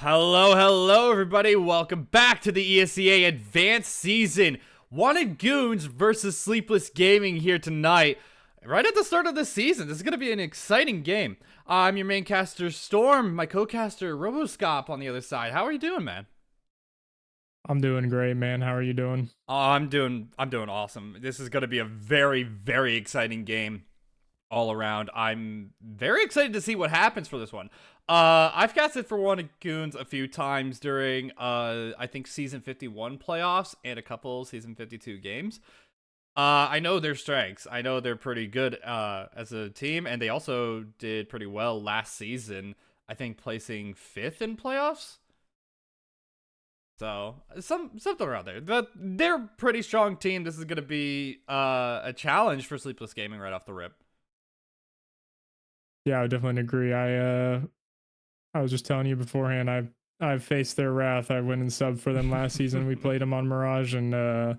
Hello, everybody. Welcome back to the ESEA Advanced Season. Wanted Goons versus Sleepless Gaming here tonight. Right at the start of the season. This is going to be an exciting game. I'm your main caster, Storm. My co-caster, Roboscop, on the other side. How are you doing, man? I'm doing great, man. How are you doing? Oh, I'm doing awesome. This is going to be a very, very exciting game all around. I'm very excited to see what happens for this one. I've casted for Wanted Goons a few times during, I think Season 51 playoffs and a couple Season 52 games. I know their strengths. I know they're pretty good, as a team, and they also did pretty well last season. I think placing 5th in playoffs. So, something around there. But they're a pretty strong team. This is going to be, a challenge for Sleepless Gaming right off the rip. Yeah, I definitely agree. I was just telling you beforehand. I've faced their wrath. I went and subbed for them last season. We played them on Mirage, and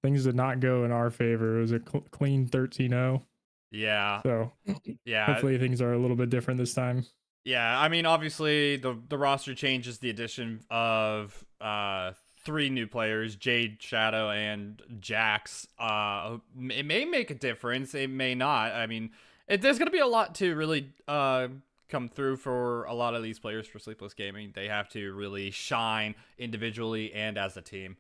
things did not go in our favor. It was a clean 13-0. Yeah. So Yeah. hopefully things are a little bit different this time. Yeah, I mean, obviously, the roster changes the addition of 3 new players, Jade, Shadow, and Jax. It may make a difference. It may not. I mean, there's going to be a lot to really come through for a lot of these players for Sleepless Gaming. They have to really shine individually and as a team.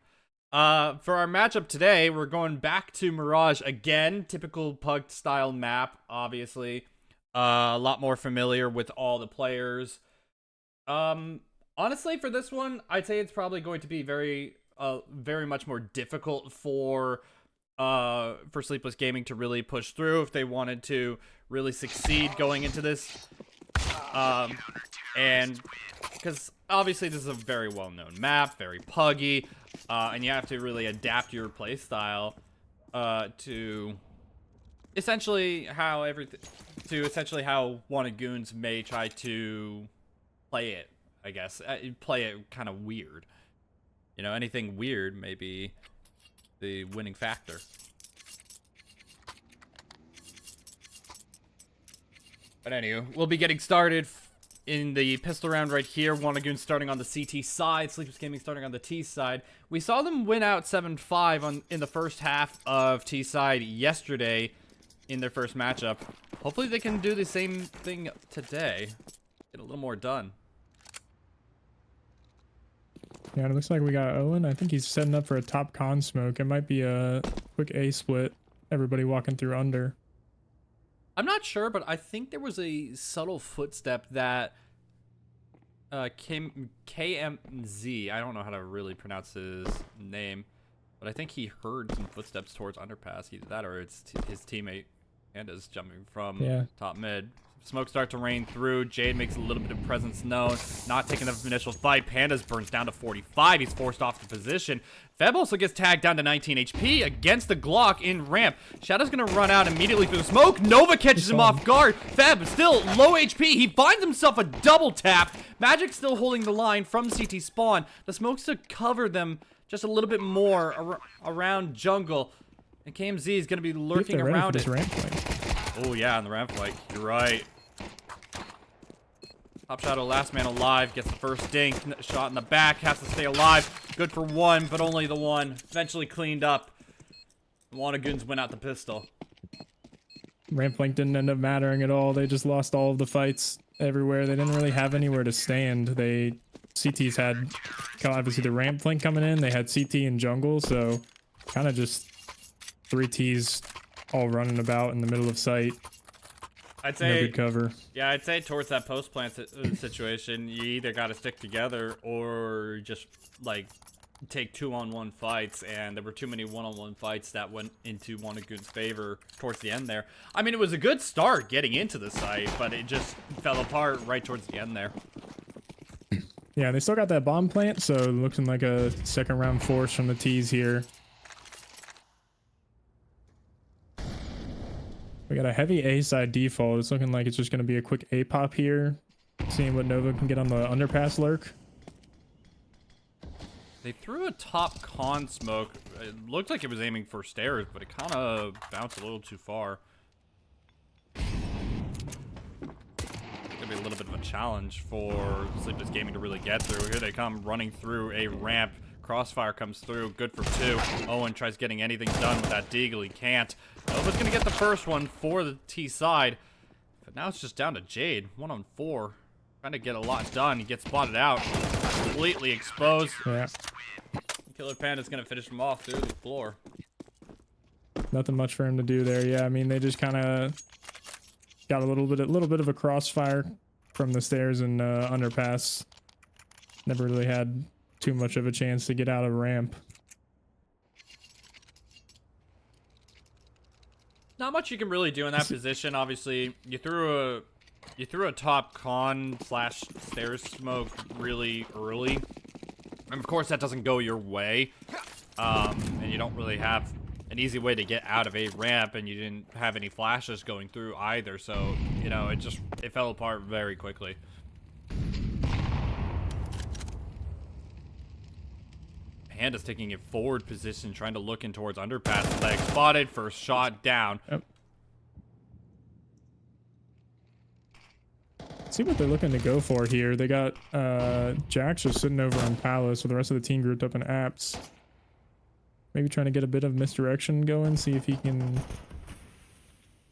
For our matchup today, we're going back to Mirage again. Typical Pug style map, obviously. A lot more familiar with all the players. Honestly, for this one, I'd say it's probably going to be very much more difficult for Sleepless Gaming to really push through if they wanted to really succeed going into this. And because obviously this is a very well-known map, very puggy, and you have to really adapt your playstyle to essentially how Wanted Goons may try to play it, I guess. Play it kind of weird. You know, anything weird may be the winning factor. But anyway, we'll be getting started in the pistol round right here. Wanted Goons starting on the CT side, Sleepless Gaming starting on the T side. We saw them win out 7-5 in the first half of T side yesterday in their first matchup. Hopefully they can do the same thing today. Get a little more done. Yeah, it looks like we got Owen. I think he's setting up for a top con smoke. It might be a quick A split. Everybody walking through under. I'm not sure, but I think there was a subtle footstep that KMZ, I don't know how to really pronounce his name, but I think he heard some footsteps towards underpass. Either that or it's his teammate Panda's jumping from top mid. Smoke start to rain through. Jade makes a little bit of presence known. Not taking the initial fight. Panda's burns down to 45. He's forced off the position. Feb also gets tagged down to 19 HP against the Glock in ramp. Shadow's going to run out immediately through the smoke. Nova catches him off guard. Feb still low HP. He finds himself a double tap. Magic still holding the line from CT spawn. The smoke's to cover them just a little bit more around jungle. And KMZ is going to be lurking around it. Oh, yeah, on the ramp flank. You're right. Top Shadow, last man alive, gets the first dink. Shot in the back, has to stay alive. Good for one, but only the one. Eventually cleaned up. Wanted Goons win out the pistol. Ramp flank didn't end up mattering at all. They just lost all of the fights everywhere. They didn't really have anywhere to stand. CTs had obviously the ramp flank coming in. They had CT and jungle, so kind of just 3 Ts all running about in the middle of sight. I'd say no good cover. Yeah, I'd say towards that post plant situation, you either got to stick together or just like take 2-on-1 fights, and there were too many 1-on-1 fights that went into Wanted Goons' favor towards the end there. I mean, it was a good start getting into the site, but it just fell apart right towards the end there. Yeah, they still got that bomb plant, so looking like a second round force from the T's here. We got a heavy A side default. It's looking like it's just going to be a quick A pop here. Seeing what Nova can get on the underpass lurk. They threw a top con smoke. It looked like it was aiming for stairs, but it kind of bounced a little too far. gonna be a little bit of a challenge for Sleepless Gaming to really get through. Here they come running through a ramp. Crossfire comes through, good for 2. Owen tries getting anything done with that deagle, he can't. Nova's gonna get the first one for the T side. But now it's just down to Jade, 1 on 4. Trying to get a lot done, he gets spotted out. Completely exposed. Yeah. Killer Panda's gonna finish him off through the floor. Nothing much for him to do there. Yeah, I mean, they just kind of got a little bit of a crossfire from the stairs and underpass. Never really had too much of a chance to get out of ramp. Not much you can really do in that position. Obviously, you threw a top con / stairs smoke really early, and of course that doesn't go your way. And you don't really have an easy way to get out of a ramp, and you didn't have any flashes going through either. So you know, it fell apart very quickly. Panda's taking a forward position, trying to look in towards underpass. Leg spotted, first shot down. Yep. See what they're looking to go for here. They got Jax just sitting over on Palace with the rest of the team grouped up in apps. Maybe trying to get a bit of misdirection going, see if he can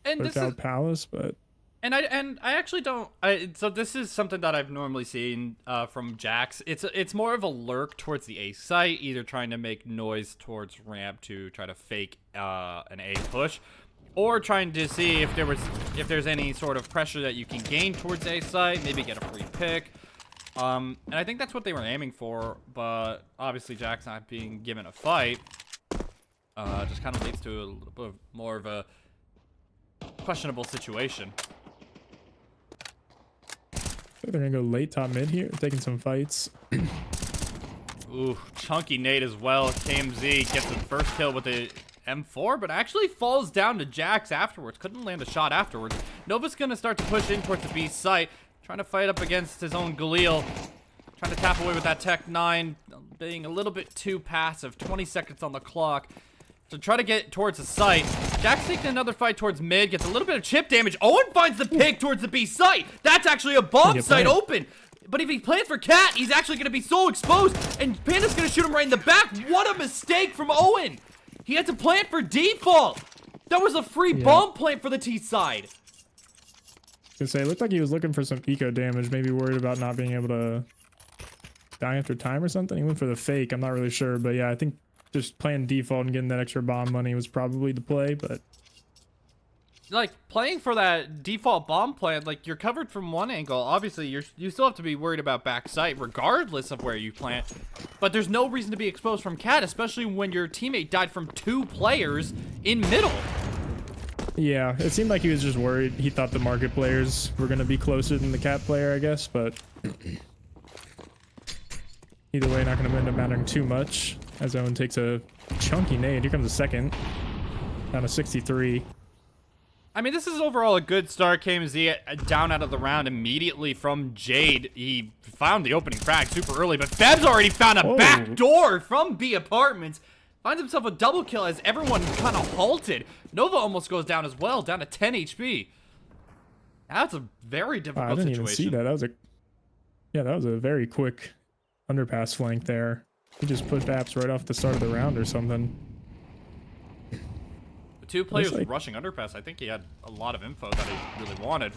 work out Palace, but... And I actually don't. So this is something that I've normally seen from Jax. It's more of a lurk towards the A site, either trying to make noise towards ramp to try to fake an A push, or trying to see if there's any sort of pressure that you can gain towards A site, maybe get a free pick. And I think that's what they were aiming for, but obviously Jax not being given a fight just kind of leads to a little bit more of a questionable situation. They're gonna go late top mid here, taking some fights. Ooh, chunky nade as well. KMZ gets the first kill with the M4, but actually falls down to Jax afterwards. Couldn't land a shot afterwards. Nova's gonna start to push in towards the B site, trying to fight up against his own Galil. Trying to tap away with that Tech 9, being a little bit too passive. 20 seconds on the clock. So try to get towards the site. Jack's taking another fight towards mid, gets a little bit of chip damage. Owen finds the pick towards the B site. That's actually a bomb site open. But if he plans for Cat, he's actually going to be so exposed. And Panda's going to shoot him right in the back. What a mistake from Owen. He had to plant for default. That was a free bomb plant for the T side. I was gonna say, it looked like he was looking for some eco damage. Maybe worried about not being able to die after time or something. He went for the fake. I'm not really sure. But yeah, I think just playing default and getting that extra bomb money was probably the play, but... Like, playing for that default bomb plan, like, you're covered from one angle. Obviously, you still have to be worried about backside, regardless of where you plant. But there's no reason to be exposed from Cat, especially when your teammate died from 2 players in middle. Yeah, it seemed like he was just worried. He thought the market players were going to be closer than the Cat player, I guess, but... Either way, not going to end up mattering too much. As Owen takes a chunky nade. Here comes the second. Down to 63. I mean, this is overall a good start. KMZ down out of the round immediately from Jade. He found the opening frag super early, but Feb's already found a back door from B Apartments. Finds himself a double kill as everyone kind of halted. Nova almost goes down as well, down to 10 HP. That's a very difficult situation. I didn't even see that. That was a very quick underpass flank there. He just pushed apps right off the start of the round or something. The 2 players rushing underpass. I think he had a lot of info that he really wanted.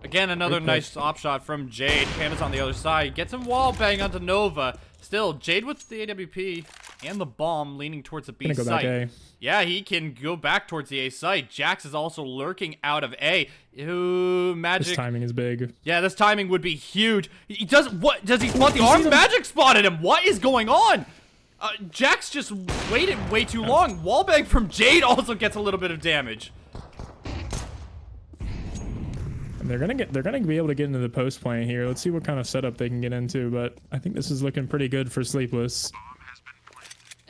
Again, another nice op shot from Jade. Panda's on the other side. Gets him wall bang onto Nova. Still, Jade with the AWP and the bomb leaning towards the B site. Yeah, he can go back towards the A site. Jax is also lurking out of A. Ooh, Magic. This timing is big. Yeah, this timing would be huge. He does what? Does he spot the arm? Magic spotted him. What is going on? Jax just waited way too long. Wallbang from Jade also gets a little bit of damage. And they're gonna be able to get into the post plant here. Let's see what kind of setup they can get into, but I think this is looking pretty good for Sleepless.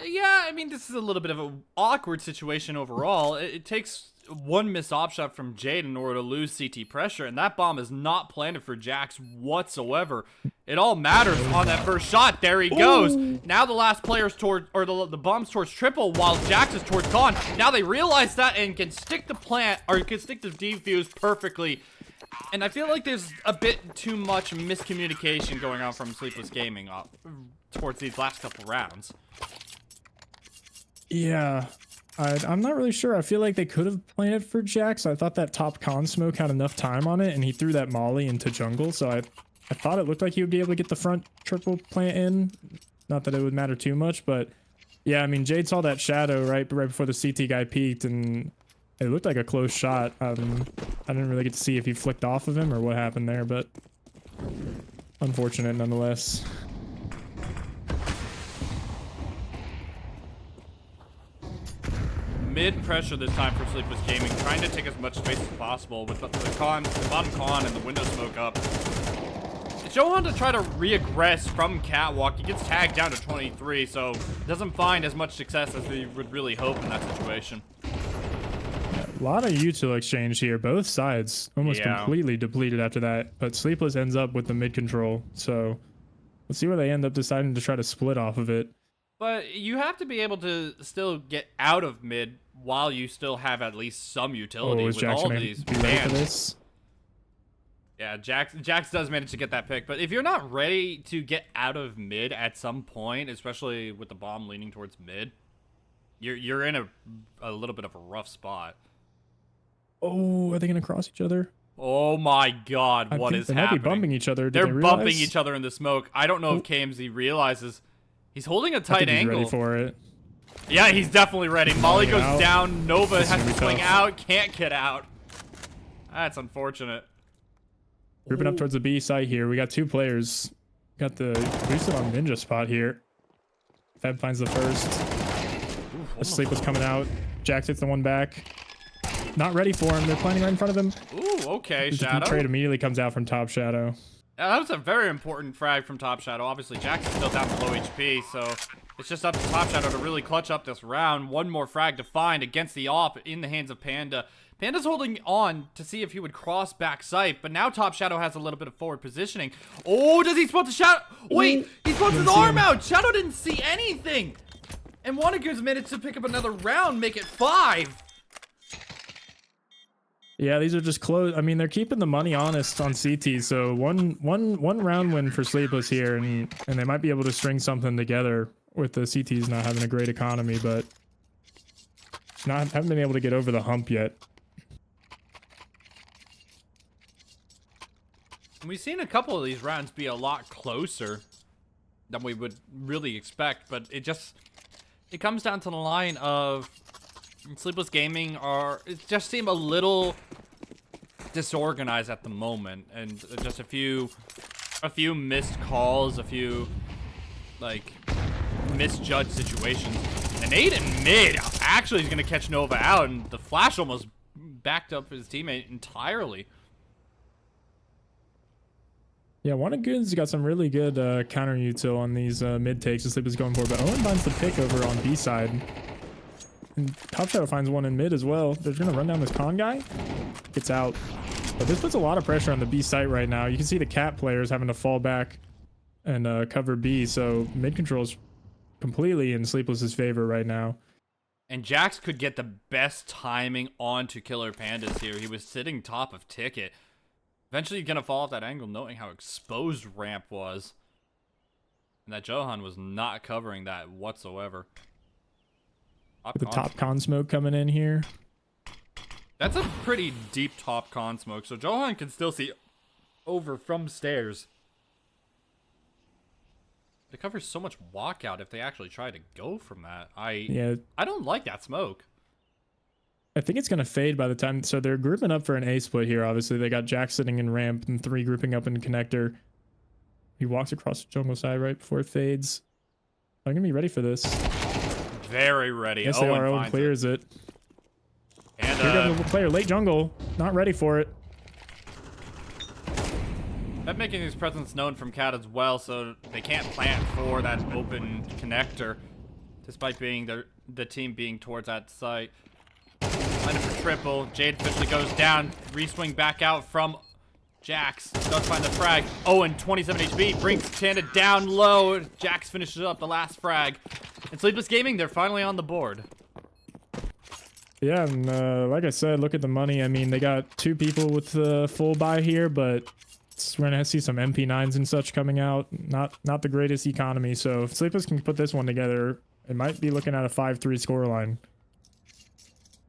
Yeah, I mean, this is a little bit of an awkward situation overall. It takes one missed op shot from Jade in order to lose CT pressure, and that bomb is not planted for Jax whatsoever. It all matters on that first shot. There he goes. Now the last player's toward, or the bomb's towards triple, while Jax is towards con. Now they realize that and can stick the plant, or can stick the defuse perfectly. And I feel like there's a bit too much miscommunication going on from Sleepless Gaming towards these last couple rounds. Yeah. I'm not really sure. I feel like they could have planted for Jax. I thought that top con smoke had enough time on it, and he threw that molly into jungle, so I thought it looked like he would be able to get the front triple plant in. Not that it would matter too much, but yeah, I mean, Jade saw that shadow right before the CT guy peeked, and it looked like a close shot. I didn't really get to see if he flicked off of him or what happened there, but unfortunate nonetheless. Mid pressure this time for Sleepless Gaming, trying to take as much space as possible with the bottom con and the window smoke up. It's Johan to try to re-aggress from Catwalk. He gets tagged down to 23, so doesn't find as much success as he would really hope in that situation. Yeah, a lot of util exchange here, both sides almost completely depleted after that, but Sleepless ends up with the mid control, so let's see where they end up deciding to try to split off of it. But you have to be able to still get out of mid while you still have at least some utility with all these bans. Yeah, Jax does manage to get that pick, but if you're not ready to get out of mid at some point, especially with the bomb leaning towards mid, you're in a little bit of a rough spot. Oh, are they gonna cross each other? Oh my God, what is happening? They might be bumping each other. They're bumping each other in the smoke. I don't know if KMZ realizes. He's holding a tight angle. He's ready for it. Yeah, he's definitely ready. Molly goes down. Nova has to swing out. Can't get out. That's unfortunate. Grouping up towards the B site here. We got two players. Got the boosted on Ninja spot here. Fab finds the first. Sleepless coming out. Jax hits the one back. Not ready for him. They're planning right in front of him. Ooh, okay, Shadow. The trade immediately comes out from Top Shadow. That was a very important frag from Top Shadow. Obviously, Jax is still down below HP, so it's just up to Top Shadow to really clutch up this round. One more frag to find against the AWP in the hands of Panda. Panda's holding on to see if he would cross back sight, but now Top Shadow has a little bit of forward positioning. Oh, does he spot the Shadow? Wait, he spots his arm out. Shadow didn't see anything. And Wannagoon's managed to pick up another round, make it 5. Yeah, these are just close. I mean, they're keeping the money honest on CT, so one round win for Sleepless here, and they might be able to string something together with the CTs not having a great economy, but haven't been able to get over the hump yet. We've seen a couple of these rounds be a lot closer than we would really expect, but it comes down to the line of Sleepless Gaming just seem a little disorganized at the moment, and just a few missed calls, a few like misjudged situations. And Aiden mid actually is gonna catch Nova out, and the flash almost backed up his teammate entirely. Yeah, Goons got some really good counter util on these mid takes that Sleepless going for, but Owen finds the pick over on B side. And Top Shadow finds one in mid as well. They're gonna run down this con guy. Gets out. But this puts a lot of pressure on the B site right now. You can see the cat players having to fall back and cover B, so mid control is completely in Sleepless's favor right now. And Jax could get the best timing onto Killer Pandas here. He was sitting top of Ticket. Eventually gonna fall off that angle, knowing how exposed Ramp was. And that Johan was not covering that whatsoever. With the top con smoke coming in here. That's a pretty deep top con smoke, so Johan can still see over from stairs. It covers so much walkout if they actually try to go from that. I don't like that smoke. I think it's going to fade by the time. So they're grouping up for an A split here. Obviously, they got Jack sitting in ramp and 3 grouping up in connector. He walks across the jungle side right before it fades. I'm going to be ready for this. Very ready. Yes, they are. Owen clears it. And here comes the player, late jungle. Not ready for it. That making his presence known from Cat as well, so they can't plant for that open connector, despite being the team being towards that site. Lined for triple. Jade officially goes down. Reswing back out from Jax. Does find the frag. Owen, 27 HP, brings Tanda down low. Jax finishes up the last frag. And Sleepless Gaming, they're finally on the board. Yeah, and like I said, look at the money. I mean, they got 2 people with the full buy here, but we're gonna see some MP9s and such coming out. Not the greatest economy. So if Sleepless can put this one together, it might be looking at a 5-3 scoreline.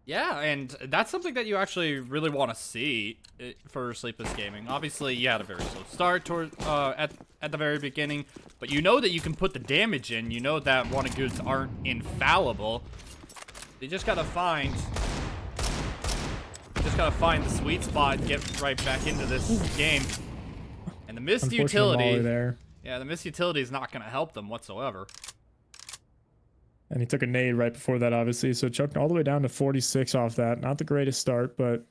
Yeah, and that's something that you actually really want to see for Sleepless Gaming. Obviously, you had a very slow start toward at the very beginning, but you know that you can put the damage in. You know that Goons aren't infallible. You just gotta find the sweet spot and get right back into this game. And the missed utility there. Yeah, the missed utility is not gonna help them whatsoever. And he took a nade right before that, obviously, so choked all the way down to 46 off that. Not the greatest start, but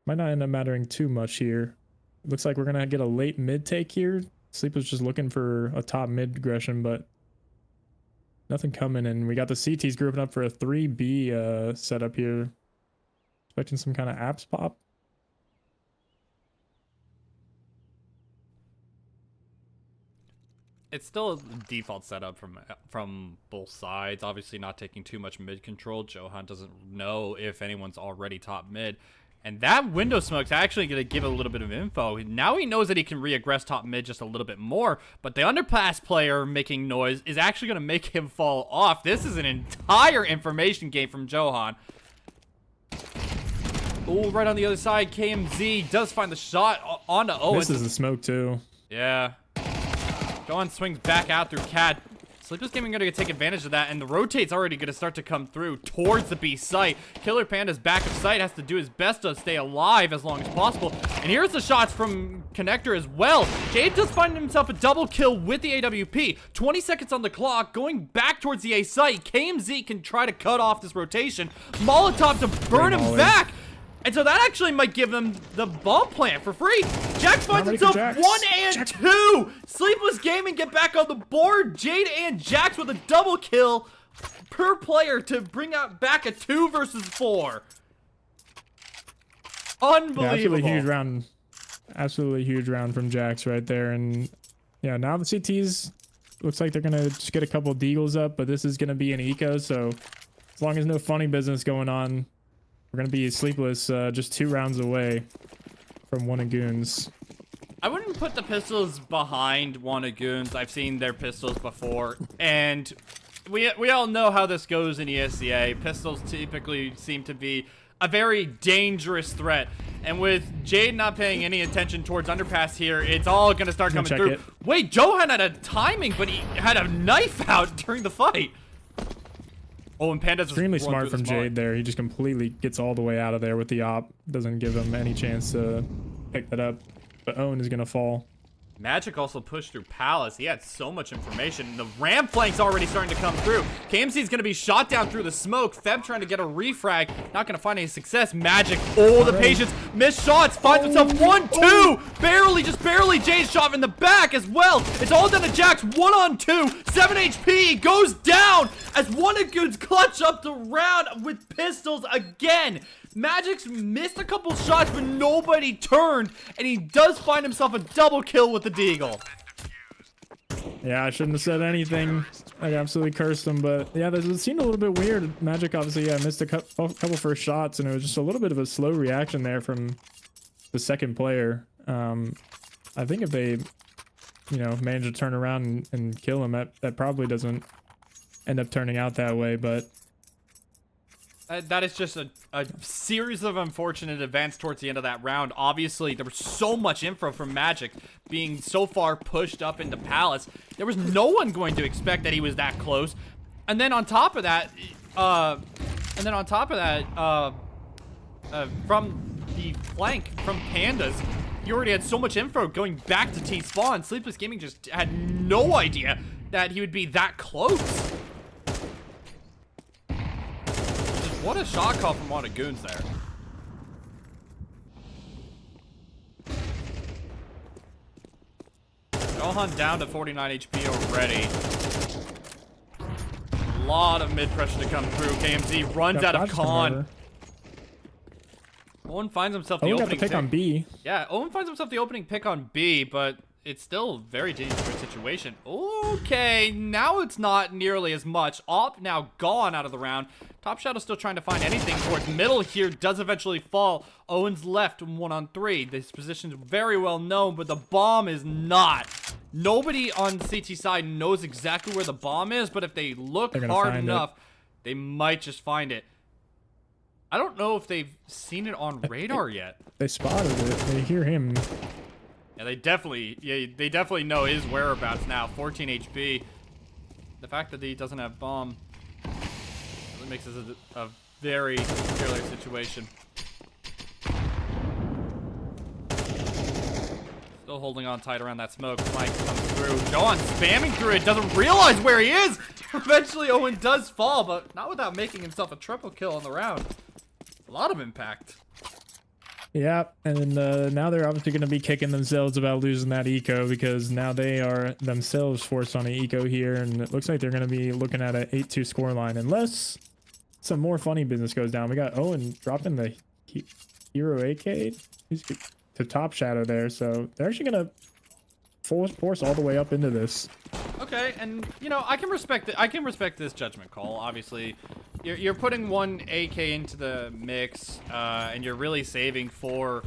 might not end up mattering too much here. Looks like we're gonna get a late mid take here. Sleep was just looking for a top mid aggression, but nothing coming. And we got the CTs grouping up for a 3B setup here. Expecting some kind of apps pop. It's still a default setup from both sides. Obviously not taking too much mid control. Johan doesn't know if anyone's already top mid. And that window smoke's actually going to give a little bit of info. Now he knows that he can re-aggress top mid just a little bit more. But the underpass player making noise is actually going to make him fall off. This is an entire information game from Johan. Oh, right on the other side, KMZ does find the shot onto Owen. This is a smoke too. Yeah. Johan swings back out through Cat. Sleepless Gaming going to take advantage of that, and the rotate's already going to start to come through towards the B site. Killer Panda's back of sight has to do his best to stay alive as long as possible. And here's the shots from Connector as well. Jade does find himself a double kill with the AWP. 20 seconds on the clock, going back towards the A site. KMZ can try to cut off this rotation. Molotov to burn him back. And so that actually might give them the bomb plant for free. Jax finds himself 1 and 2. Sleepless Gaming get back on the board. Jade and Jax with a double kill per player to bring out back a 2 versus 4. Unbelievable. Yeah, absolutely huge round. Absolutely huge round from Jax right there. And yeah, now the CTs looks like they're gonna just get a couple deagles up, but this is gonna be an eco. So as long as no funny business going on, we're going to be Sleepless just 2 rounds away from one of Goons. I wouldn't put the pistols behind one of Goons. I've seen their pistols before. And we all know how this goes in ESEA. Pistols typically seem to be a very dangerous threat. And with Jade not paying any attention towards underpass here, it's all going to start coming through. Wait, Johan had a timing, but he had a knife out during the fight. Oh, and Panda's extremely smart from Jade there. He just completely gets all the way out of there with the op. Doesn't give him any chance to pick that up. But Owen is going to fall. Magic also pushed through Palace. He had so much information. The ramp flank's already starting to come through. KMC is going to be shot down through the smoke. Feb trying to get a refrag. Not going to find any success. Magic. Oh, the patience. Missed shots. Finds himself 1, 2. Barely, just barely. Jay's shot in the back as well. It's all down to Jax. 1 on 2. 7 HP. Goes down as one of Goons clutch up the round with pistols again. Magic's missed a couple shots, but nobody turned, and he does find himself a double kill with the deagle. Yeah, I shouldn't have said anything. I absolutely cursed him, but yeah, it seemed a little bit weird. Magic obviously, yeah, missed a couple first shots, and it was just a little bit of a slow reaction there from the second player. I think if they, manage to turn around and kill him, that probably doesn't end up turning out that way, but that is just a series of unfortunate events towards the end of that round. Obviously, there was so much info from Magic being so far pushed up into Palace. There was no one going to expect that he was that close. And then on top of that, from the flank from Pandas, you already had so much info going back to T-Spawn. Sleepless Gaming just had no idea that he would be that close. What a shot call from one of Goons there. Johan down to 49 HP already. A lot of mid pressure to come through. KMZ runs out of con. Owen finds himself the opening pick on B. Yeah, Owen finds himself the opening pick on B, but it's still a very dangerous situation. Okay, now it's not nearly as much. Op now gone out of the round. Top Shadow still trying to find anything towards middle here. Does eventually fall. Owen's left 1-on-3. This position's very well known, but the bomb is not. Nobody on the CT side knows exactly where the bomb is, but if they look hard enough, they might just find it. I don't know if they've seen it on radar yet. They spotted it. They hear him. Yeah, they definitely know his whereabouts now. 14 HP. The fact that he doesn't have bomb really makes this a very killer situation. Still holding on tight around that smoke. Mike comes through. Johan spamming through it. Doesn't realize where he is. Eventually, Owen does fall, but not without making himself a triple kill on the round. A lot of impact. Yeah, and now they're obviously going to be kicking themselves about losing that eco, because now they are themselves forced on an eco here, and it looks like they're going to be looking at an 8-2 scoreline unless some more funny business goes down. We got Owen dropping the Hero AK to Top Shadow there, so they're actually going to force all the way up into this. Okay, and you know, I can respect it. I can respect this judgment call. Obviously, you're putting one AK into the mix, and you're really saving for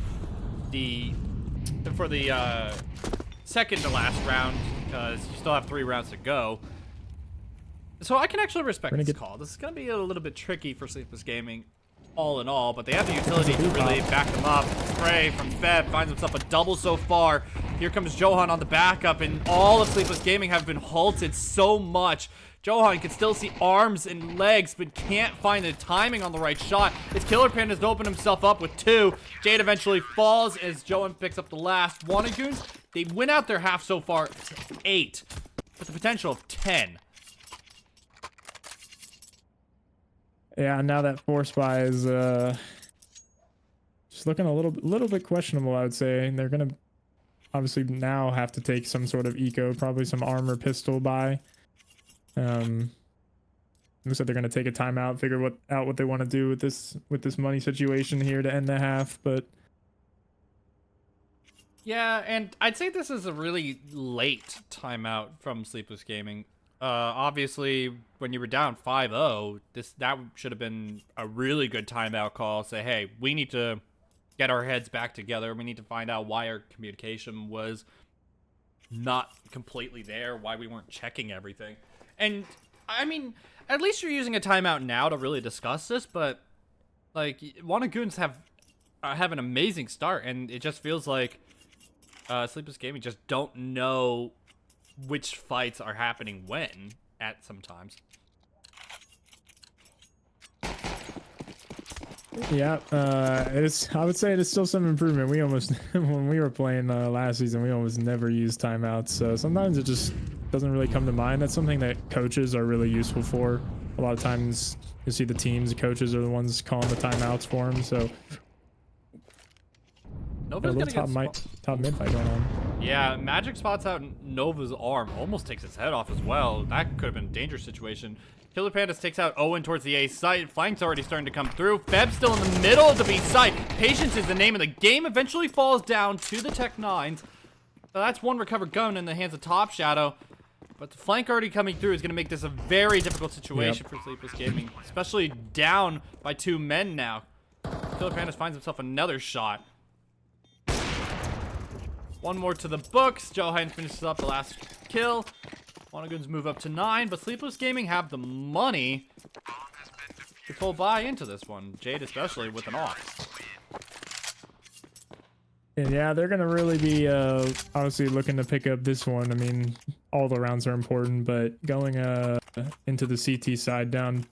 the second to last round, because you still have 3 rounds to go. So I can actually respect this call. This is gonna be a little bit tricky for Sleepless Gaming, all in all, but they have the utility to really back them up. Spray from Feb finds himself a double so far. Here comes Johan on the backup, and all of Sleepless Gaming have been halted so much. Johan can still see arms and legs, but can't find the timing on the right shot. His Killer Panda's opened himself up with 2. Jade eventually falls as Johan picks up the last. Goons, they win out their half so far to 8, with the potential of 10. Yeah, now that force buy is just looking a little bit questionable, I would say. And they're gonna obviously now have to take some sort of eco, probably some armor pistol buy. Looks like they're gonna take a timeout, figure out what they want to do with this money situation here to end the half. But yeah, and I'd say this is a really late timeout from Sleepless Gaming. Obviously, when you were down 5-0, that should have been a really good timeout call. Say, hey, we need to get our heads back together. We need to find out why our communication was not completely there, why we weren't checking everything. And I mean, at least you're using a timeout now to really discuss this. But like, Goons have an amazing start, and it just feels like Sleepless Gaming just don't know which fights are happening when at sometimes. Yeah, I would say it's still some improvement. We almost, when we were playing last season, we almost never used timeouts. So sometimes it just doesn't really come to mind. That's something that coaches are really useful for. A lot of times you see the teams, the coaches are the ones calling the timeouts for them. So Nova's gonna get top mid fight going on. Yeah, Magic spots out Nova's arm, almost takes his head off as well. That could have been a dangerous situation. Killer Pandas takes out Owen towards the A site. Flank's already starting to come through. Feb's still in the middle of the B site. Patience is the name of the game. Eventually falls down to the Tech 9s. So that's one recovered gun in the hands of Top Shadow. But the flank already coming through is going to make this a very difficult situation for Sleepless Gaming, especially down by 2 men now. Killer Pandas finds himself another shot. One more to the books. Johan finishes up the last kill. Goons move up to 9, but Sleepless Gaming have the money to full buy into this one. Jade especially with an off. And yeah, they're going to really be obviously looking to pick up this one. I mean, all the rounds are important, but going into the CT side down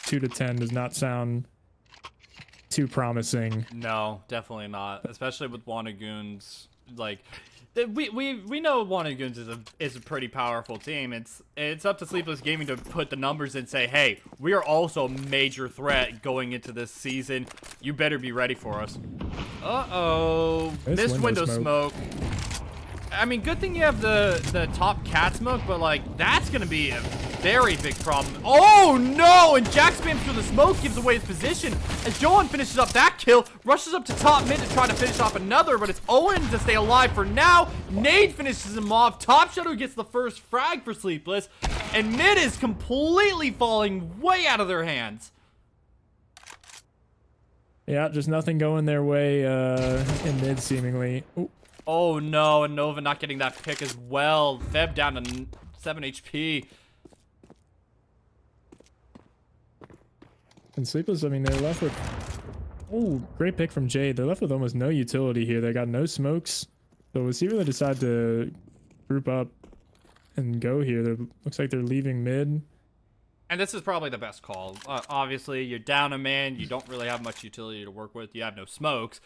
2-10 does not sound too promising. No, definitely not. Especially with Goons. Like, we know Goons is a pretty powerful team. It's up to Sleepless Gaming to put the numbers and say, hey, we are also a major threat going into this season. You better be ready for us. Uh-oh. This window smoke. I mean, good thing you have the top cat smoke, but like, that's gonna be a very big problem. Oh no! And Jack spams through the smoke, gives away his position. As Johan finishes up that kill, rushes up to top mid to try to finish off another, but it's Owen to stay alive for now. Nade finishes him off. Top Shadow gets the first frag for Sleepless, and mid is completely falling way out of their hands. Yeah, just nothing going their way in mid, seemingly. Ooh. Oh no, and Nova not getting that pick as well. Feb down to 7 HP. And Sleepless, I mean, they're left with... Oh, great pick from Jade. They're left with almost no utility here. They got no smokes. So we'll see if they decide to group up and go here. Looks like they're leaving mid. And this is probably the best call. Obviously, you're down a man. You don't really have much utility to work with. You have no smokes.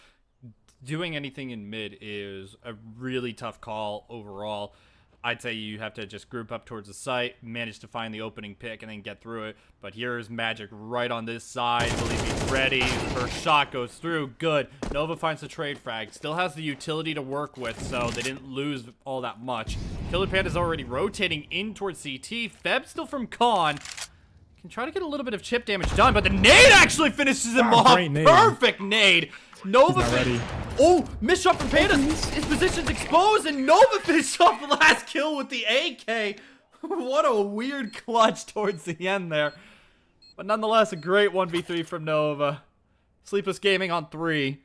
Doing anything in mid is a really tough call overall. I'd say you have to just group up towards the site, manage to find the opening pick, and then get through it. But here's Magic right on this side. I believe he's ready. First shot goes through. Good. Nova finds the trade frag. Still has the utility to work with, so they didn't lose all that much. Killer Panda's already rotating in towards CT. Feb still from Con. Can try to get a little bit of chip damage done, but the nade actually finishes him off. Perfect nade. Nova ready. Oh, missed shot from Panda. His position's exposed, and Nova finished off the last kill with the AK. What a weird clutch towards the end there. But nonetheless, a great 1v3 from Nova. Sleepless Gaming on 3.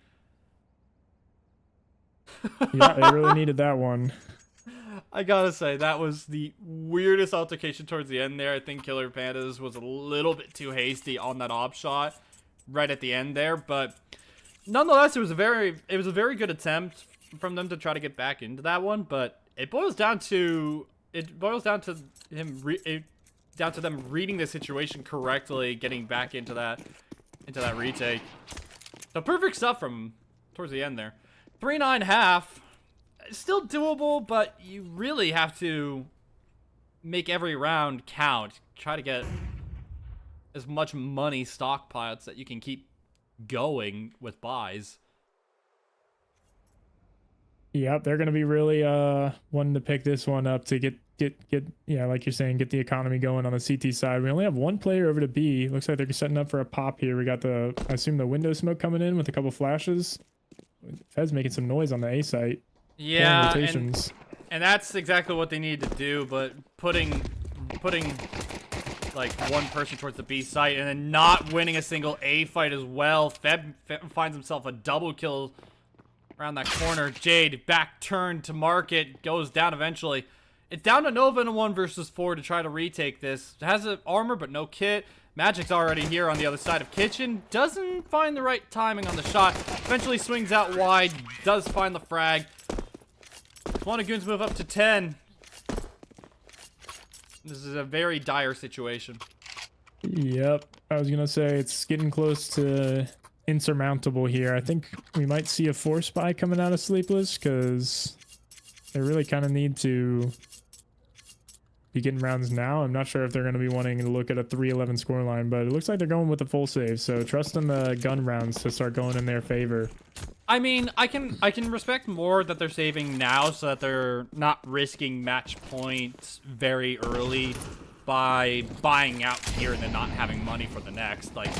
Yeah, they really needed that one. I gotta say, that was the weirdest altercation towards the end there. I think Killer Pandas was a little bit too hasty on that op shot right at the end there, but nonetheless, it was a very good attempt from them to try to get back into that one. But it boils down to them reading the situation correctly, getting back into that retake. So perfect stuff from towards the end there. 3-9 still doable, but you really have to make every round count. Try to get as much money stockpiled so that you can keep going with buys. Yep, they're gonna be really wanting to pick this one up to get yeah, like you're saying, get the economy going on the CT side. We only have one player over to B. Looks like they're setting up for a pop here. We got I assume the window smoke coming in with a couple flashes. Fed's making some noise on the A site. Yeah, and that's exactly what they need to do, but putting like one person towards the B site and then not winning a single A fight as well. Feb finds himself a double kill around that corner. Jade back turn to market, goes down eventually. It's down to Nova in a 1 versus 4 to try to retake this. It has an armor but no kit. Magic's already here on the other side of Kitchen. Doesn't find the right timing on the shot. Eventually swings out wide. Does find the frag. Goons move up to 10. This is a very dire situation. Yep. I was going to say it's getting close to insurmountable here. I think we might see a force buy coming out of Sleepless because they really kind of need to be getting rounds now. I'm not sure if they're going to be wanting to look at a 3-11 scoreline, but it looks like they're going with a full save. So trust in the gun rounds to start going in their favor. I mean, I can respect more that they're saving now so that they're not risking match points very early by buying out here and then not having money for the next. Like,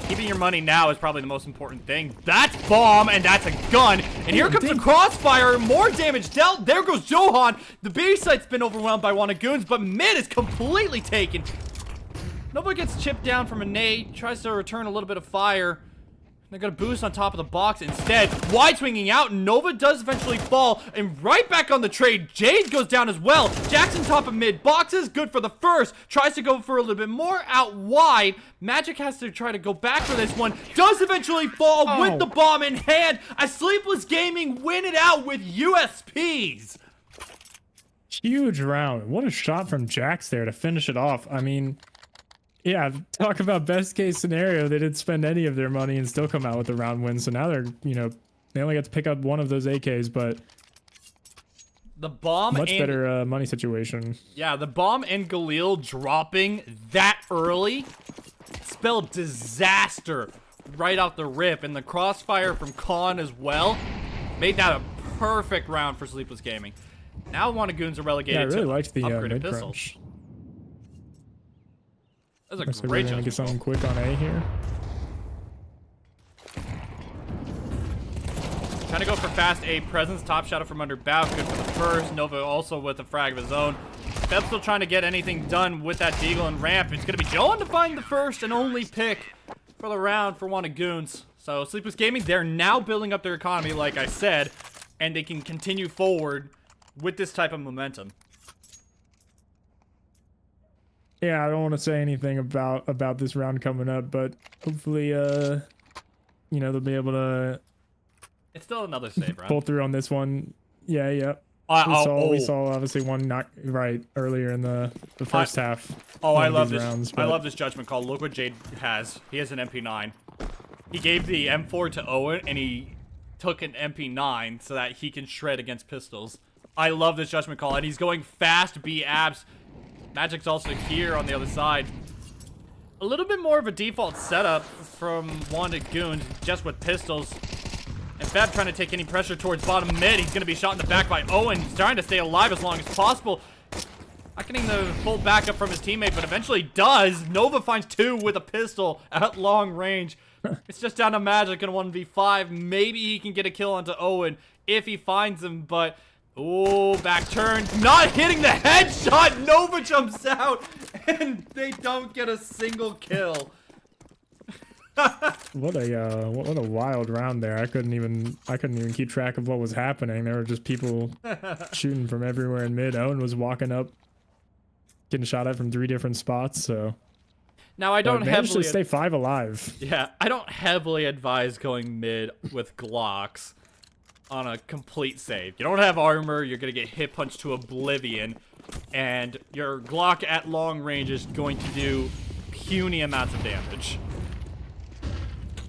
keeping your money now is probably the most important thing. That's bomb, and that's a gun. And here comes the crossfire. More damage dealt. There goes Johan. The B site's been overwhelmed by Goons, but mid is completely taken. Nova gets chipped down from a nade. Tries to return a little bit of fire. They're gonna boost on top of the box instead. Wide swinging out. Nova does eventually fall. And right back on the trade. Jade goes down as well. Jackson top of mid. Boxes good for the first. Tries to go for a little bit more out wide. Magic has to try to go back for this one. Does eventually fall with the bomb in hand. As Sleepless Gaming win it out with USPs. Huge round. What a shot from Jax there to finish it off. I mean, yeah, talk about best case scenario. They didn't spend any of their money and still come out with a round win. So now they're, they only got to pick up one of those AKs, but the bomb much better money situation. Yeah, the bomb and Galil dropping that early spelled disaster right off the rip, and the crossfire from Khan as well made that a perfect round for Sleepless Gaming. Now Goons are relegated I really to liked the upgraded mid pistols. crunch. That's a Looks like great we're gonna get judgment something call. quick on A here. Trying to go for fast A presence. Top shadow from under bow. Good for the first. Nova also with a frag of his own. Beb's still trying to get anything done with that deagle and ramp. It's going to be Joan to find the first and only pick for the round for one of Goons. So Sleepless Gaming, they're now building up their economy, like I said, and they can continue forward with this type of momentum. Yeah, I don't want to say anything about this round coming up, but hopefully, you know, they'll be able to. It's still another save round. Pull through on this one. Yeah, yeah. We saw obviously one knock right earlier in the first half. Oh, I love this. I love this judgment call. Look what Jade has. He has an MP9. He gave the M4 to Owen, and he took an MP9 so that he can shred against pistols. I love this judgment call, and he's going fast B abs. Magic's also here on the other side. A little bit more of a default setup from Wanted Goons, just with pistols. And Fab trying to take any pressure towards bottom mid. He's going to be shot in the back by Owen. He's trying to stay alive as long as possible. Not getting the full backup from his teammate, but eventually does. Nova finds 2 with a pistol at long range. It's just down to Magic in 1v5. Maybe he can get a kill onto Owen if he finds him, but... Oh, back turn. Not hitting the headshot. Nova jumps out, and they don't get a single kill. What a wild round there. I couldn't even keep track of what was happening. There were just people shooting from everywhere in mid. Owen was walking up, getting shot at from 3 different spots. So now I don't heavily stay 5 alive. Yeah, I don't heavily advise going mid with Glocks on a complete save. You don't have armor. You're gonna get hit punched to oblivion, and your Glock at long range is going to do puny amounts of damage.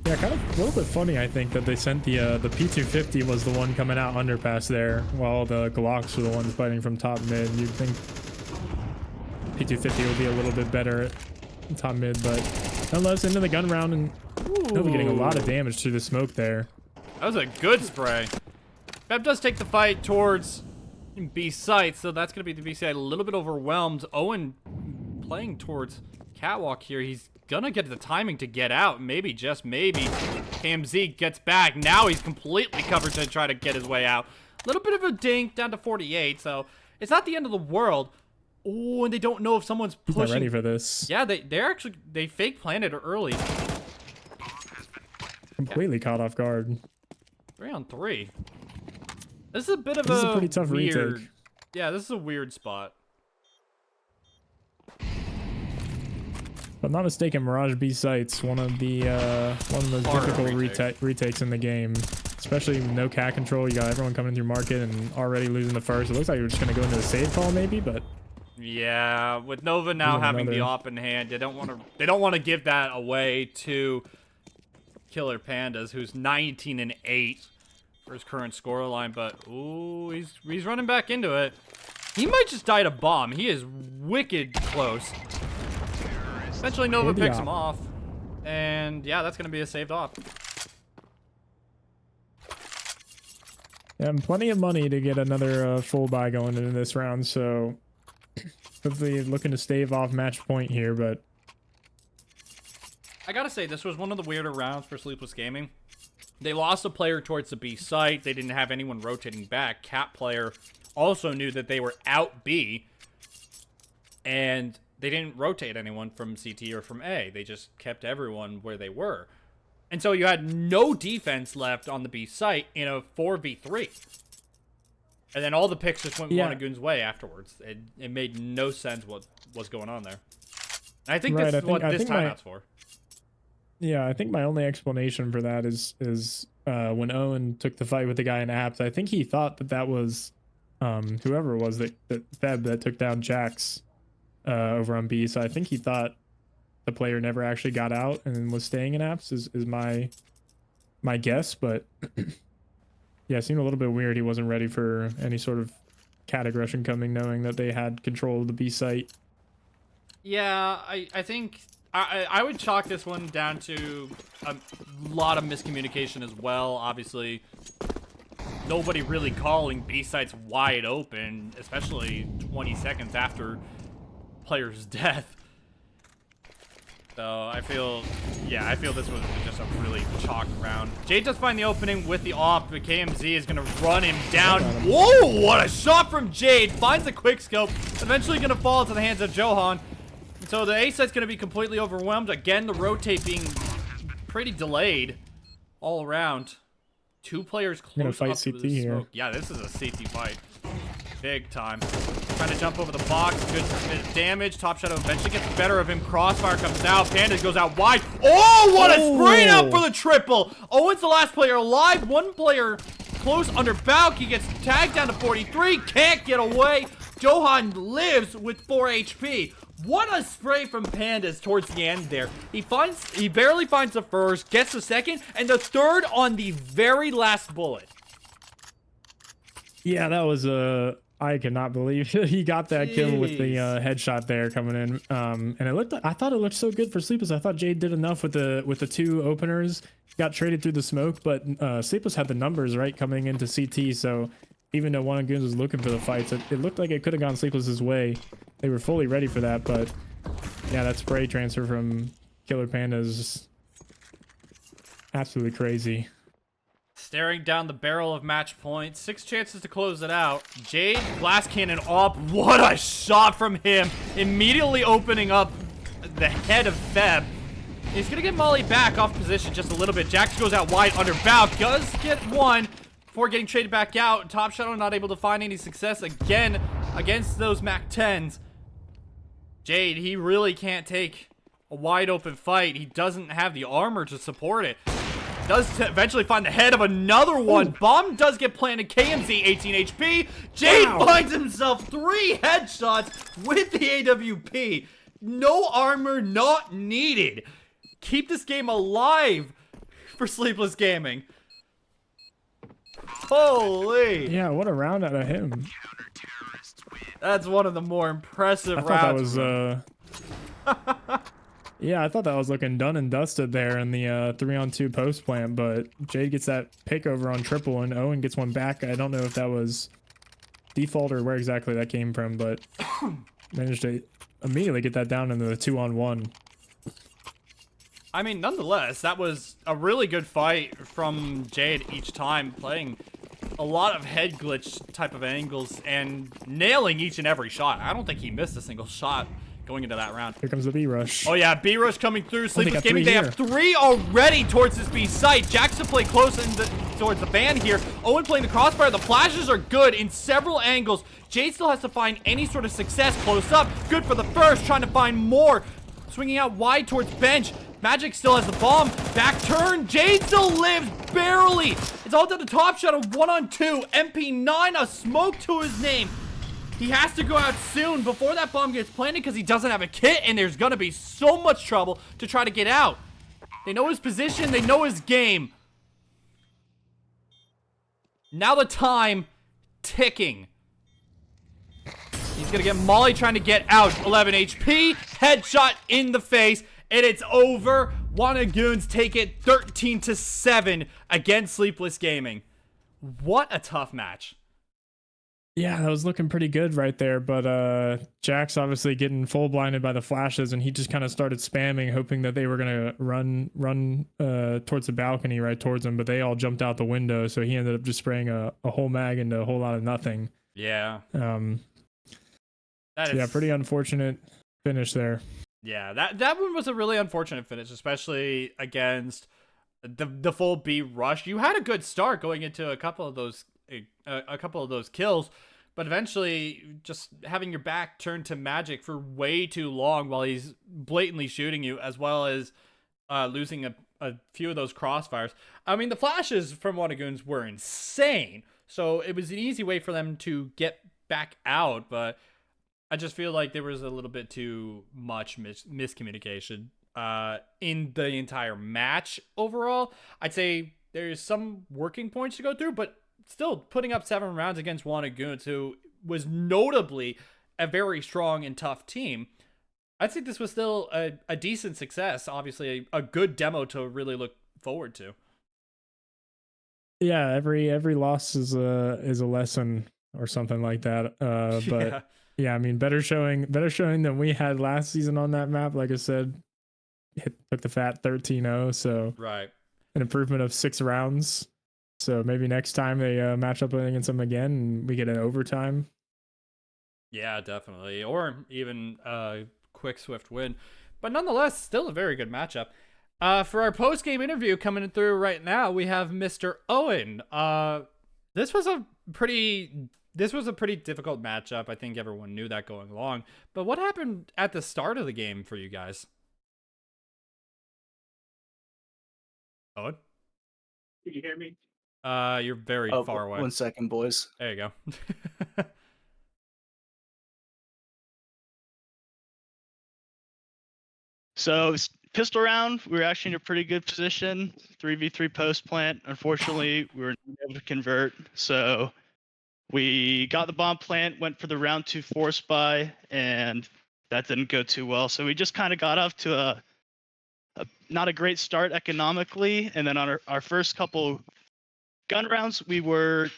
Yeah, kind of a little bit funny, I think, that they sent the P250 was the one coming out underpass there, while the Glocks were the ones fighting from top mid. You'd think P250 would be a little bit better at top mid, but nonetheless, into the gun round, and they'll be getting a lot of damage through the smoke there. That was a good spray. Beb does take the fight towards B site, so that's going to be the B site a little bit overwhelmed. Owen playing towards Catwalk here. He's gonna get the timing to get out. Maybe, just maybe. KMZ gets back. Now he's completely covered to try to get his way out. A little bit of a dink down to 48, so it's not the end of the world. Oh, and they don't know if someone's pushing. He's not ready for this. Yeah, they fake planted early. Completely caught off guard. 3-on-3. This is a bit of this is a pretty tough weird retake. Yeah, this is a weird spot. If I'm not mistaken, Mirage B sites one of the most difficult retakes in the game, especially with no cat control. You got everyone coming through market and already losing the first. It looks like you're just gonna go into a save call maybe, but yeah, with Nova now having the op in hand, they don't want to give that away to Killer Pandas, who's 19-8 for his current scoreline. But ooh, he's running back into it. He might just die to bomb. He is wicked close. Eventually Nova picks him off, and yeah, that's gonna be a saved off. Yeah, and plenty of money to get another full buy going into this round, so hopefully looking to stave off match point here, but I gotta say, this was one of the weirder rounds for Sleepless Gaming. They lost a player towards the B site. They didn't have anyone rotating back. Cat player also knew that they were out B, and they didn't rotate anyone from CT or from A. They just kept everyone where they were. And so you had no defense left on the B site in a 4v3. And then all the picks just went Goons' way afterwards. It made no sense what was going on there. And I think this is what this timeout's for. Yeah, I think my only explanation for that is when Owen took the fight with the guy in apps, I think he thought that was whoever it was that Feb that took down Jax over on B. So I think he thought the player never actually got out and was staying in apps is my guess, but yeah, it seemed a little bit weird. He wasn't ready for any sort of cat aggression coming, knowing that they had control of the B site. Yeah, I think I would chalk this one down to a lot of miscommunication as well. Obviously, nobody really calling B sites wide open, especially 20 seconds after player's death. So I feel this was just a really chalk round. Jade does find the opening with the op, but KMZ is gonna run him down. Whoa, what a shot from Jade. Finds the quick scope, eventually gonna fall into the hands of Johan. So the A set's gonna be completely overwhelmed. Again, the rotate being pretty delayed all around. Two players close fight up to CT the here. smoke. Yeah, this is a CT fight. Big time. Trying to jump over the box. Good damage. Top Shadow eventually gets the better of him. Crossfire comes out. Panda goes out wide. Oh, what a screen out for the triple. Owen's the last player alive. One player close under Bauk. He gets tagged down to 43. Can't get away. Johan lives with 4 HP. What a spray from Pandas towards the end there. He barely finds the first, gets the second, and the third on the very last bullet. Yeah, that was I cannot believe he got that kill with the headshot there coming in. And I thought it looked so good for Sleepless. I thought Jade did enough with the two openers. Got traded through the smoke, but Sleepless had the numbers right coming into CT. So even though one of Goons was looking for the fights, it looked like it could have gone Sleepless's way. They were fully ready for that, but yeah, that spray transfer from Killer Panda is absolutely crazy. Staring down the barrel of match points. 6 chances to close it out. Jade, glass cannon up. What a shot from him. Immediately opening up the head of Feb. He's going to get Molly back off position just a little bit. Jax goes out wide under Bauk. Does get one before getting traded back out. Top Shadow not able to find any success again against those MAC 10s. Jade, he really can't take a wide open fight. He doesn't have the armor to support it. Does eventually find the head of another one. Ooh. Bomb does get planted. KMZ 18 HP. Jade finds himself 3 headshots with the AWP. No armor not needed. Keep this game alive for Sleepless Gaming. Holy. Yeah, what a round out of him. That's one of the more impressive rounds. That was yeah, I thought that was looking done and dusted there in the 3-on-2 post plant, but Jade gets that pick over on triple and Owen gets one back. I don't know if that was default or where exactly that came from, but managed to immediately get that down into the 2-on-1. I mean, nonetheless, that was a really good fight from Jade each time, playing a lot of head glitch type of angles and nailing each and every shot. I don't think he missed a single shot going into that round. Here comes the B rush. Oh yeah, B rush coming through. Sleepless Gaming, they have 3 already towards this B site. Jackson play close towards the van here. Owen playing the crossfire. The flashes are good in several angles. Jade still has to find any sort of success close up. Good for the first, trying to find more. Swinging out wide towards bench. Magic still has the bomb. Back turn. Jade still lives barely. It's all down to Top Shadow. 1-on-2. MP9, a smoke to his name. He has to go out soon before that bomb gets planted because he doesn't have a kit, and there's going to be so much trouble to try to get out. They know his position. They know his game. Now the time ticking. He's going to get Molly trying to get out. 11 HP. Headshot in the face. And it's over. Goons take it 13-7 against Sleepless Gaming. What a tough match. Yeah, that was looking pretty good right there, but Jack's obviously getting full blinded by the flashes, and he just kind of started spamming, hoping that they were gonna run towards the balcony right towards him, but they all jumped out the window, so he ended up just spraying a whole mag into a whole lot of nothing. Yeah. Yeah, pretty unfortunate finish there. Yeah, that one was a really unfortunate finish, especially against the full B rush. You had a good start going into a couple of those kills, but eventually just having your back turned to Magic for way too long while he's blatantly shooting you, as well as losing a few of those crossfires. I mean, the flashes from Goons were insane, so it was an easy way for them to get back out, but I just feel like there was a little bit too much miscommunication in the entire match overall. I'd say there's some working points to go through, but still putting up 7 rounds against Goons, who was notably a very strong and tough team. I'd say this was still a decent success. Obviously, a good demo to really look forward to. Yeah, every loss is a lesson or something like that. But yeah, I mean, better showing than we had last season on that map. Like I said, took the fat 13-0, so Right. an improvement of 6 rounds. So maybe next time they match up against them again and we get an overtime. Yeah, definitely. Or even a quick, swift win. But nonetheless, still a very good matchup. For our post-game interview coming through right now, we have Mr. Owen. This was a pretty difficult matchup. I think everyone knew that going along. But what happened at the start of the game for you guys? Owen? Can you hear me? You're very far away. 1 second, boys. There you go. So pistol round, we were actually in a pretty good position. 3v3 post plant. Unfortunately, we were not able to convert. So we got the bomb plant, went for the round 2 force buy, and that didn't go too well. So we just kind of got off to a not a great start economically. And then on our first couple gun rounds, we were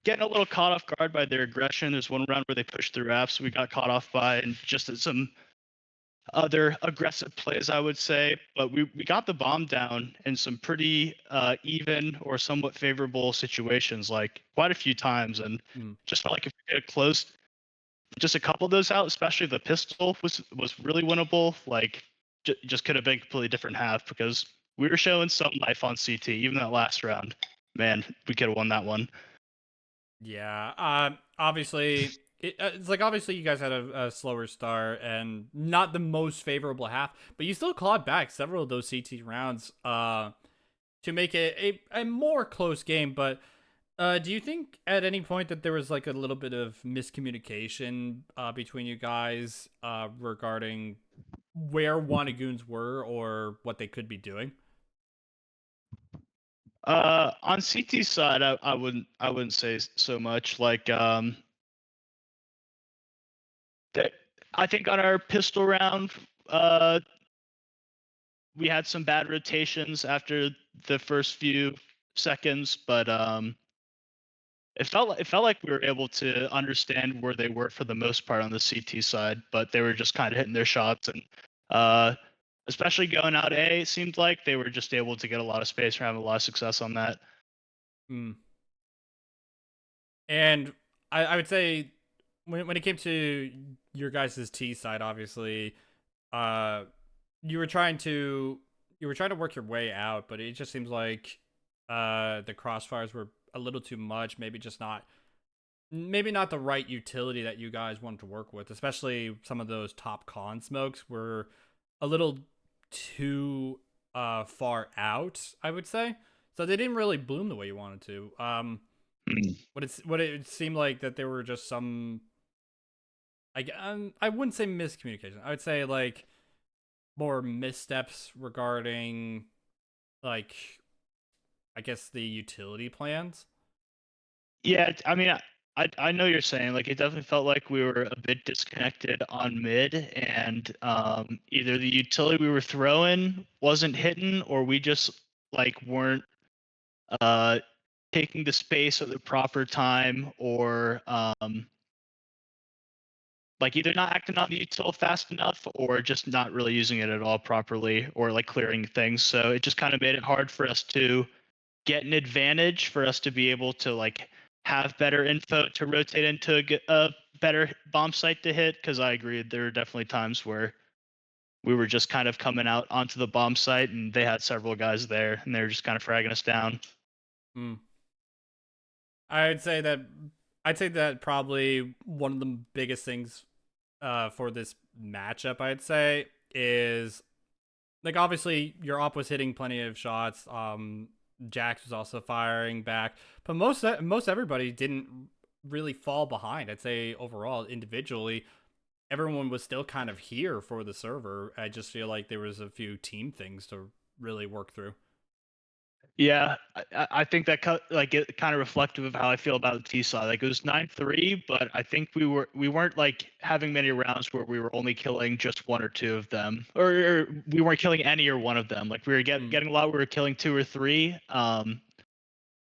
getting a little caught off guard by their aggression. There's one round where they pushed through apps, we got caught off by, and just some other aggressive plays, I would say. But we got the bomb down in some pretty even or somewhat favorable situations, like quite a few times, and just felt like if we could have closed just a couple of those out, especially the pistol was really winnable. Like just could have been a completely different half, because we were showing some life on CT. Even that last round, man, we could have won that one. Yeah. Obviously, it's like obviously you guys had a slower start and not the most favorable half, but you still clawed back several of those CT rounds to make it a more close game. But do you think at any point that there was like a little bit of miscommunication between you guys regarding where Goons were or what they could be doing? On CT side, I wouldn't say so much. Like I think on our pistol round, we had some bad rotations after the first few seconds, but it felt like we were able to understand where they were for the most part on the CT side, but they were just kind of hitting their shots, and especially going out A, it seemed like they were just able to get a lot of space or have a lot of success on that. And I would say when it came to your guys' T side, obviously, you were trying to work your way out, but it just seems like the crossfires were a little too much. Maybe not the right utility that you guys wanted to work with. Especially some of those top con smokes were a little too far out, I would say. So they didn't really bloom the way you wanted to. What it seemed like that there were just some, I wouldn't say miscommunication. I would say like more missteps regarding, like, I guess the utility plans. Yeah, I mean, I know you're saying, like, it definitely felt like we were a bit disconnected on mid, and either the utility we were throwing wasn't hitting, or we just like weren't taking the space at the proper time, or like either not acting on the util fast enough, or just not really using it at all properly, or like clearing things. So it just kind of made it hard for us to get an advantage, for us to be able to like have better info to rotate into a better bomb site to hit. Because I agree, there were definitely times where we were just kind of coming out onto the bomb site, and they had several guys there, and they were just kind of fragging us down. I'd say that probably one of the biggest things for this matchup, I'd say, is like obviously your op was hitting plenty of shots. Jax was also firing back, but most everybody didn't really fall behind. I'd say overall, individually, everyone was still kind of here for the server. I just feel like there was a few team things to really work through. Yeah, I think that it kind of reflective of how I feel about the T side. Like, it was 9-3, but I think we weren't like having many rounds where we were only killing just one or two of them, or we weren't killing any or one of them. Like, we were getting a lot. We were killing two or three.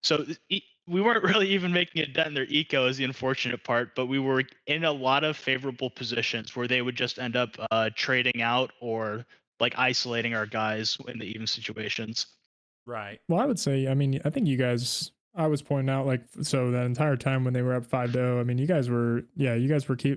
So we weren't really even making a dent in their eco, is the unfortunate part. But we were in a lot of favorable positions where they would just end up trading out or like isolating our guys in the even situations. Right. Well, I would say, I mean, I think you guys, I was pointing out, like, so that entire time when they were up 5-0, I mean, you guys were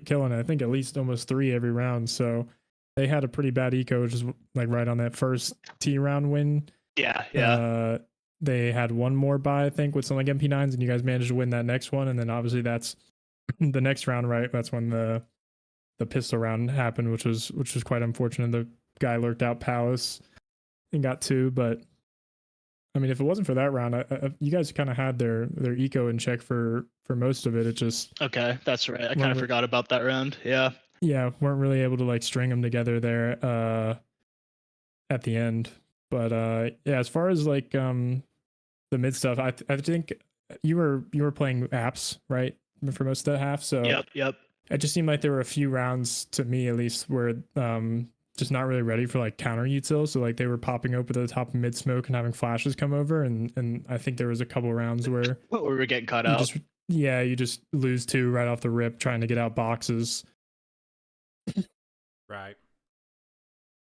killing it. I think at least almost 3 every round. So they had a pretty bad eco, just like right on that first T round win. Yeah. They had one more bye, I think, with some like MP9s, and you guys managed to win that next one. And then obviously that's the next round, right? That's when the pistol round happened, which was quite unfortunate. The guy lurked out Palace and got 2, but I mean, if it wasn't for that round, you guys kind of had their eco in check for most of it. It just Okay, that's right. I kind of forgot about that round. Yeah. Yeah, weren't really able to like string them together there at the end. But yeah, as far as like the mid stuff, I think you were playing apps, right, for most of the half. So Yep. It just seemed like there were a few rounds, to me at least, where just not really ready for like counter util. So like they were popping up at the top of mid smoke and having flashes come over, and I think there was a couple rounds where we were getting caught out. You just lose 2 right off the rip trying to get out boxes. Right.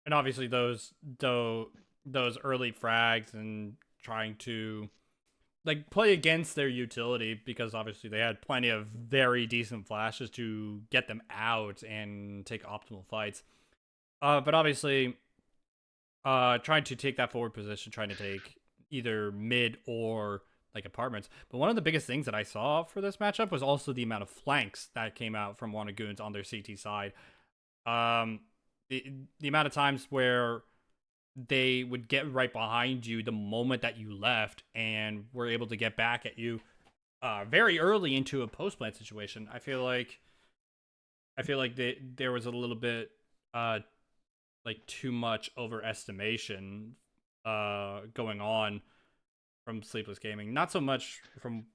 And obviously those early frags and trying to like play against their utility, because obviously they had plenty of very decent flashes to get them out and take optimal fights. But obviously trying to take that forward position, trying to take either mid or like apartments. But one of the biggest things that I saw for this matchup was also the amount of flanks that came out from Goons on their CT side. The amount of times where they would get right behind you the moment that you left and were able to get back at you very early into a post plant situation. I feel like there was a little bit like too much overestimation going on from Sleepless Gaming. Not so much from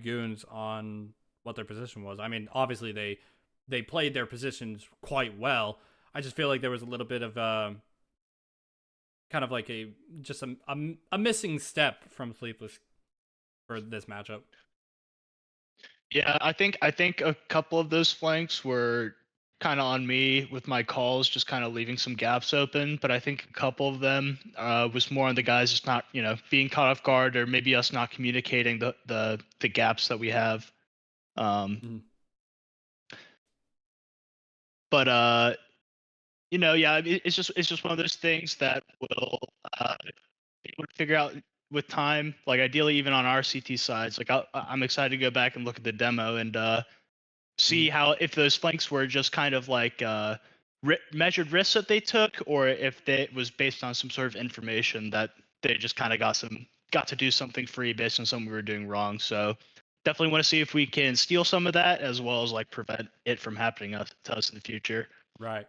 Goons on what their position was. I mean, obviously they played their positions quite well. I just feel like there was a little bit of kind of like a missing step from Sleepless for this matchup. Yeah, I think a couple of those flanks were kind of on me with my calls, just kind of leaving some gaps open. But I think a couple of them was more on the guys just not, being caught off guard, or maybe us not communicating the gaps that we have. But yeah, it's just one of those things that will be able to figure out with time. Like ideally, even on our CT sides, like I'm excited to go back and look at the demo and see how, if those flanks were just kind of like measured risks that they took, or if it was based on some sort of information that they just kind of got to do something free based on something we were doing wrong. So definitely want to see if we can steal some of that, as well as like prevent it from happening to us in the future. Right.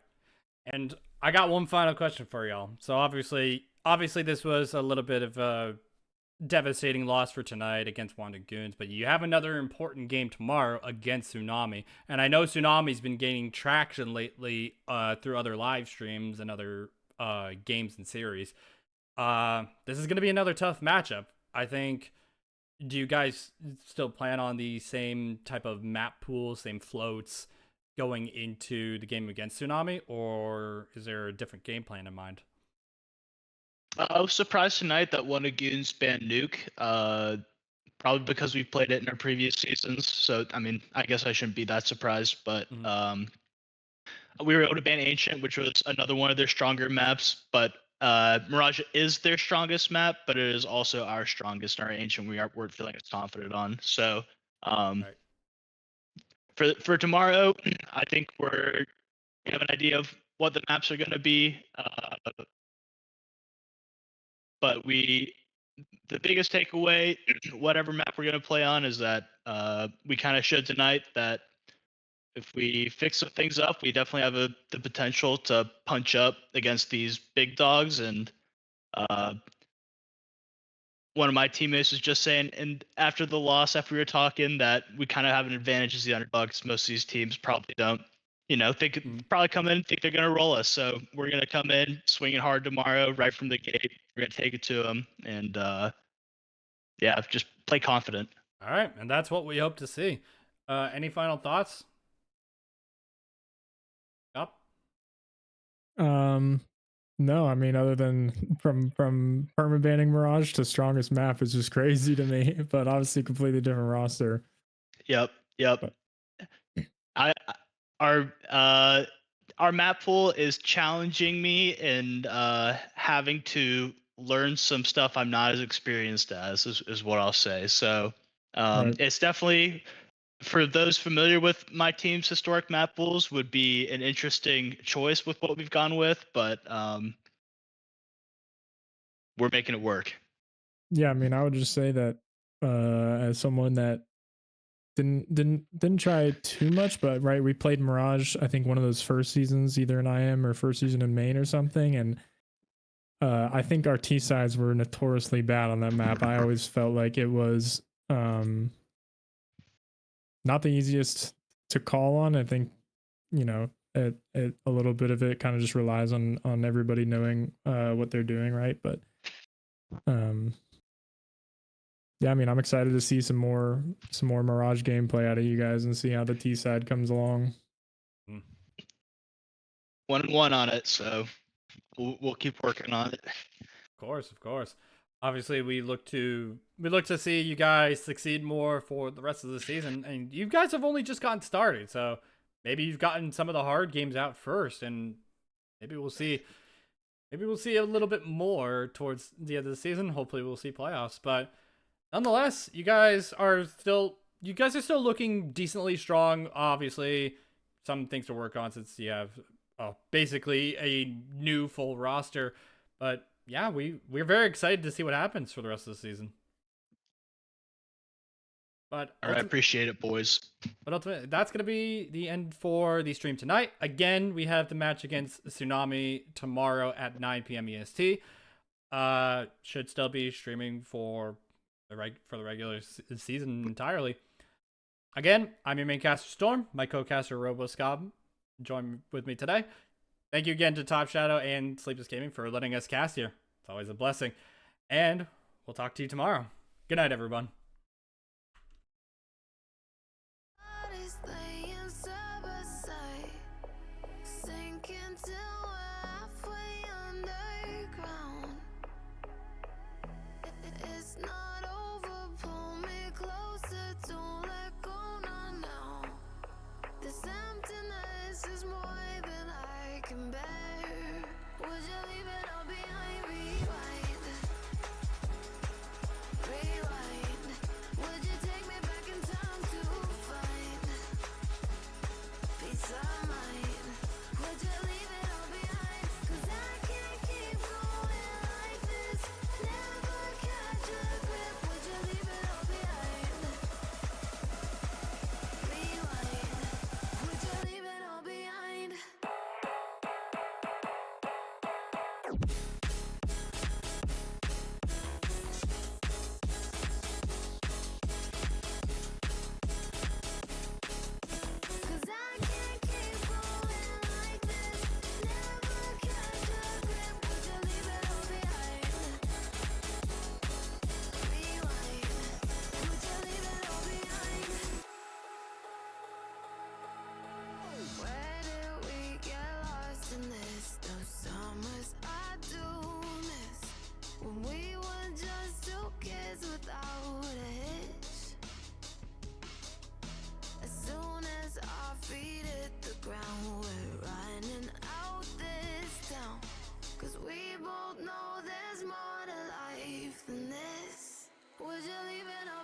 And I got one final question for y'all. So obviously this was a little bit of a devastating loss for tonight against Goons, but you have another important game tomorrow against Tsunami. And I know Tsunami's been gaining traction lately through other live streams and other games and series. This is going to be another tough matchup. I think, do you guys still plan on the same type of map pool, same floats going into the game against Tsunami, or is there a different game plan in mind? I was surprised tonight that Goons banned Nuke, probably because we've played it in our previous seasons. So, I mean, I guess I shouldn't be that surprised, but we were able to ban Ancient, which was another one of their stronger maps, but Mirage is their strongest map, but it is also our strongest. Our Ancient we're feeling as confident on. So, Right. for tomorrow, I think we have an idea of what the maps are going to be. But the biggest takeaway, whatever map we're going to play on, is that we kind of showed tonight that if we fix some things up, we definitely have the potential to punch up against these big dogs. And one of my teammates was just saying, and after the loss, after we were talking, that we kind of have an advantage as the underdog, because most of these teams probably don't. They could probably come in and think they're going to roll us. So we're going to come in swinging hard tomorrow, right from the gate. We're going to take it to them, and yeah, just play confident. All right, and that's what we hope to see. Any final thoughts? Yep. No, I mean, other than from permabanning Mirage to strongest map is just crazy to me, but obviously completely different roster. Yep. But I our map pool is challenging me and having to learn some stuff I'm not as experienced as is what I'll say. So Right. it's definitely, for those familiar with my team's historic map pools, would be an interesting choice with what we've gone with, but we're making it work. Yeah, I mean, I would just say that as someone that didn't try too much, but right, we played Mirage, I think one of those first seasons, either in IM or first season in Maine or something, and I think our T sides were notoriously bad on that map. I always felt like it was not the easiest to call on. I think, you know, a little bit of it kind of just relies on everybody knowing what they're doing, right? But yeah, I mean, I'm excited to see some more Mirage gameplay out of you guys and see how the T side comes along. 1-1 on it, so we'll keep working on it. Of course. Obviously, we look to see you guys succeed more for the rest of the season, and you guys have only just gotten started. So maybe you've gotten some of the hard games out first, and maybe we'll see a little bit more towards the end of the season. Hopefully, we'll see playoffs. But nonetheless, you guys are still looking decently strong. Obviously, some things to work on since you have basically a new full roster, but yeah, we're very excited to see what happens for the rest of the season. But all right, appreciate it, boys. But ultimately, that's going to be the end for the stream tonight. Again, we have the match against Tsunami tomorrow at 9 p.m. EST. Should still be streaming for the regular season entirely. Again, I'm your main caster Storm, my co-caster RoboScob joined with me today. Thank you again to Top Shadow and Sleepless Gaming for letting us cast here. It's always a blessing. And we'll talk to you tomorrow. Good night, everyone. Know there's more to life than this. Would you leave it all